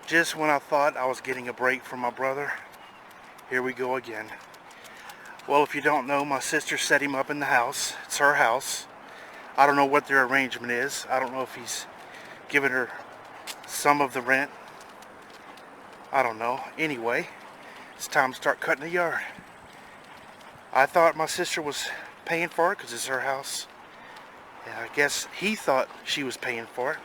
Just when I thought I was getting a break from my brother, here we go again. Well, if you don't know, my sister set him up in the house. It's her house. I don't know what their arrangement is. I don't know if he's giving her some of the rent. I don't know. Anyway, it's time to start cutting the yard. I thought my sister was paying for it because it's her house. And I guess he thought she was paying for it.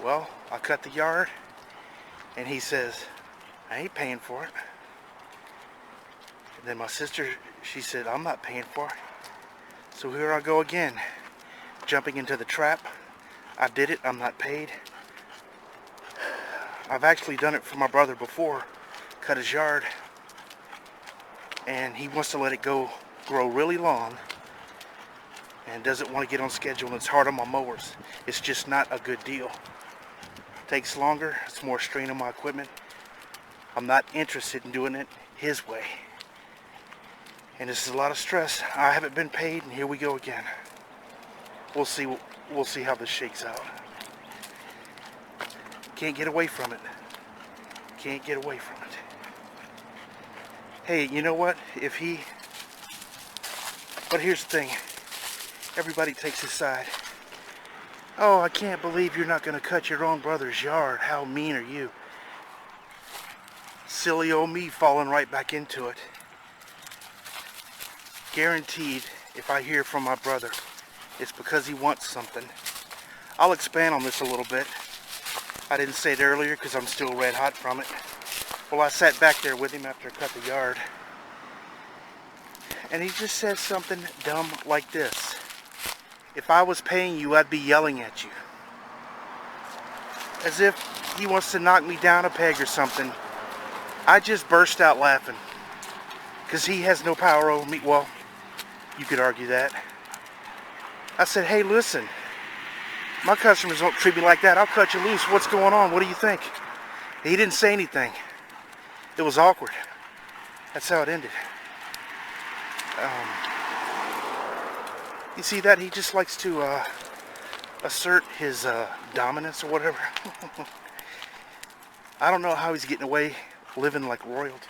Well, I cut the yard, and he says, I ain't paying for it. And then my sister, she said, I'm not paying for it. So here I go again, jumping into the trap. I did it, I'm not paid. I've actually done it for my brother before, cut his yard, and he wants to let it grow really long and doesn't want to get on schedule, and it's hard on my mowers. It's just not a good deal. Takes longer, it's more strain on my equipment. I'm not interested in doing it his way. And this is a lot of stress. I haven't been paid, and here we go again. We'll see how this shakes out. Can't get away from it. Can't get away from it. Hey, you know what? But here's the thing. Everybody takes his side. Oh, I can't believe you're not going to cut your own brother's yard. How mean are you? Silly old me falling right back into it. Guaranteed, if I hear from my brother, it's because he wants something. I'll expand on this a little bit. I didn't say it earlier because I'm still red hot from it. Well, I sat back there with him after I cut the yard. And he just says something dumb like this. If I was paying you, I'd be yelling at you. As if he wants to knock me down a peg or something. I just burst out laughing. Because he has no power over me. Well, you could argue that. I said, hey, listen. My customers don't treat me like that. I'll cut you loose. What's going on? What do you think? He didn't say anything. It was awkward. That's how it ended. You see that? He just likes to assert his dominance or whatever. I don't know how he's getting away living like royalty.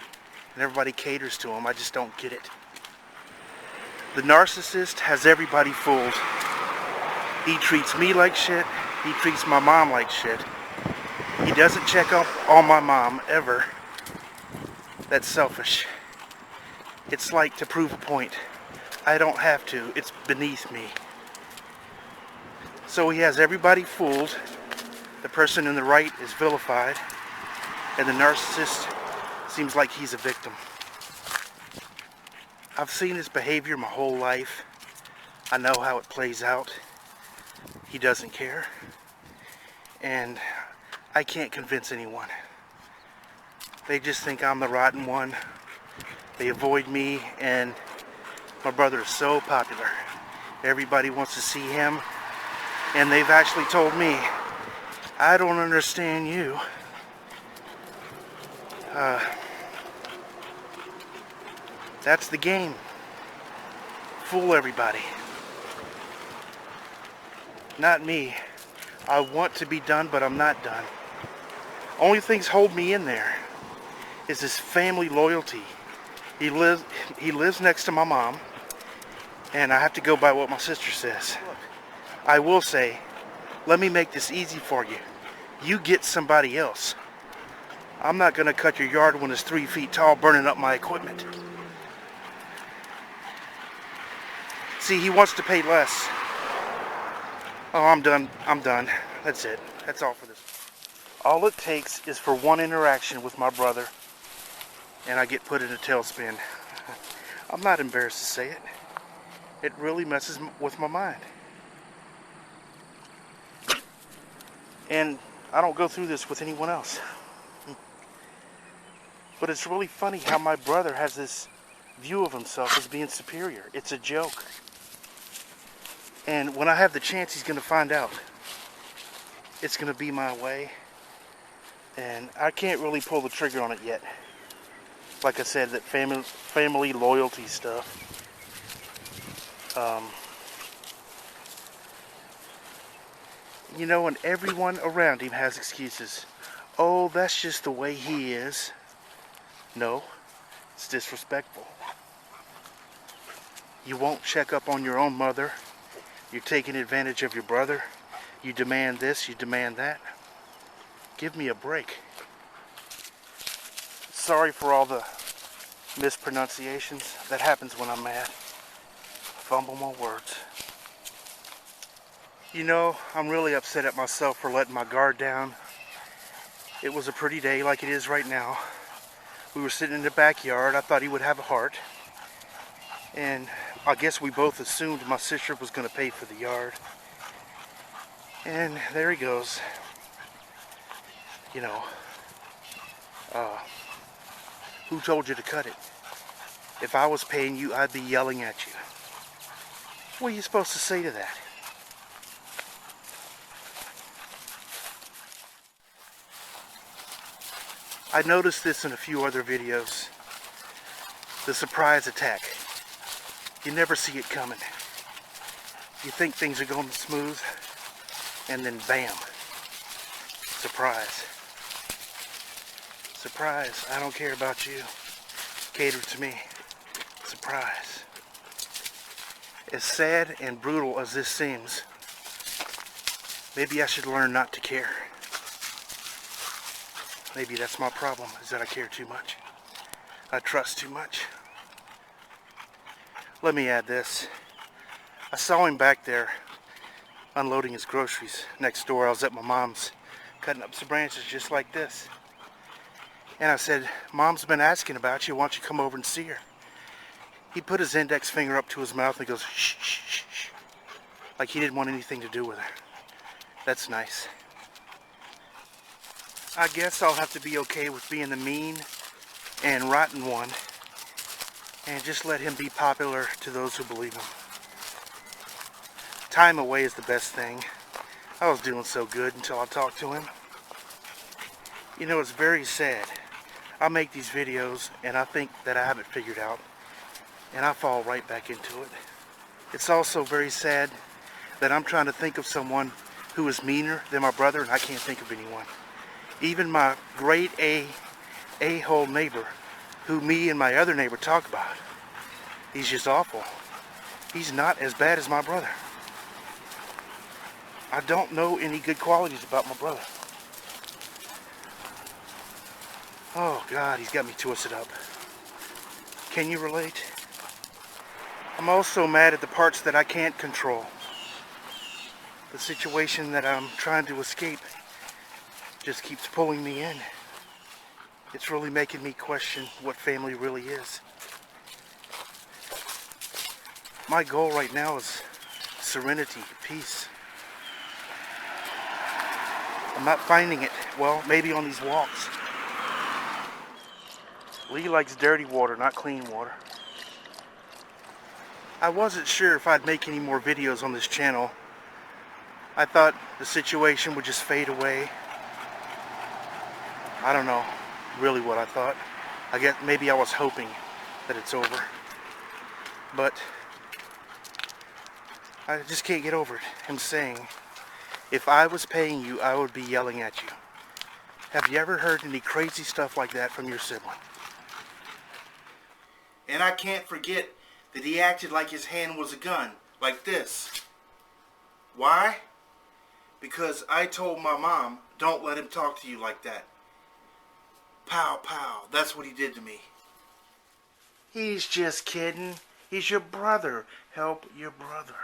And everybody caters to him. I just don't get it. The narcissist has everybody fooled. He treats me like shit. He treats my mom like shit. He doesn't check up on my mom ever. That's selfish. It's like to prove a point. I don't have to. It's beneath me. So he has everybody fooled. The person in the right is vilified. And the narcissist seems like he's a victim. I've seen his behavior my whole life. I know how it plays out. He doesn't care. And I can't convince anyone. They just think I'm the rotten one. They avoid me, and my brother is so popular. Everybody wants to see him. And they've actually told me, I don't understand you. That's the game. Fool everybody. Not me. I want to be done, but I'm not done. Only things hold me in there is this family loyalty. He lives next to my mom, and I have to go by what my sister says. I will say, let me make this easy for you. You get somebody else. I'm not going to cut your yard when it's 3 feet tall, burning up my equipment. See, he wants to pay less. Oh, I'm done. That's it. That's all for this. All it takes is for one interaction with my brother, and I get put in a tailspin. I'm not embarrassed to say it. It really messes with my mind. And I don't go through this with anyone else. But it's really funny how my brother has this view of himself as being superior. It's a joke. And when I have the chance, he's going to find out. It's going to be my way. And I can't really pull the trigger on it yet. Like I said, that family loyalty stuff. You know, and everyone around him has excuses. Oh, that's just the way he is. No, it's disrespectful. You won't check up on your own mother. You're taking advantage of your brother. You demand this, you demand that. Give me a break. Sorry for all the mispronunciations. That happens when I'm mad. Fumble my words. You know, I'm really upset at myself for letting my guard down. It was a pretty day like it is right now. We were sitting in the backyard. I thought he would have a heart. And I guess we both assumed my sister was going to pay for the yard. And there he goes. You know, who told you to cut it? If I was paying you, I'd be yelling at you. What are you supposed to say to that? I noticed this in a few other videos. The surprise attack. You never see it coming. You think things are going smooth, and then bam. Surprise. Surprise. I don't care about you. Cater to me. Surprise. As sad and brutal as this seems, maybe I should learn not to care. Maybe that's my problem, is that I care too much. I trust too much. Let me add this. I saw him back there unloading his groceries next door. I was at my mom's cutting up some branches just like this. And I said, Mom's been asking about you. Why don't you come over and see her? He put his index finger up to his mouth and he goes, shh, shh, shh, shh. Like he didn't want anything to do with her. That's nice. I guess I'll have to be okay with being the mean and rotten one and just let him be popular to those who believe him. Time away is the best thing. I was doing so good until I talked to him. You know, it's very sad. I make these videos and I think that I have it figured out and I fall right back into it. It's also very sad that I'm trying to think of someone who is meaner than my brother and I can't think of anyone. Even my great a-hole neighbor, who me and my other neighbor talk about, he's just awful. He's not as bad as my brother. I don't know any good qualities about my brother. Oh God, he's got me twisted up. Can you relate? I'm also mad at the parts that I can't control. The situation that I'm trying to escape just keeps pulling me in. It's really making me question what family really is. My goal right now is serenity, peace. I'm not finding it. Well, maybe on these walks. Lee likes dirty water, not clean water. I wasn't sure if I'd make any more videos on this channel. I thought the situation would just fade away. I don't know really what I thought. I guess maybe I was hoping that it's over. But I just can't get over it. Him saying, if I was paying you, I would be yelling at you. Have you ever heard any crazy stuff like that from your sibling? And I can't forget that he acted like his hand was a gun, like this. Why? Because I told my mom, don't let him talk to you like that. Pow, pow. That's what he did to me. He's just kidding. He's your brother. Help your brother.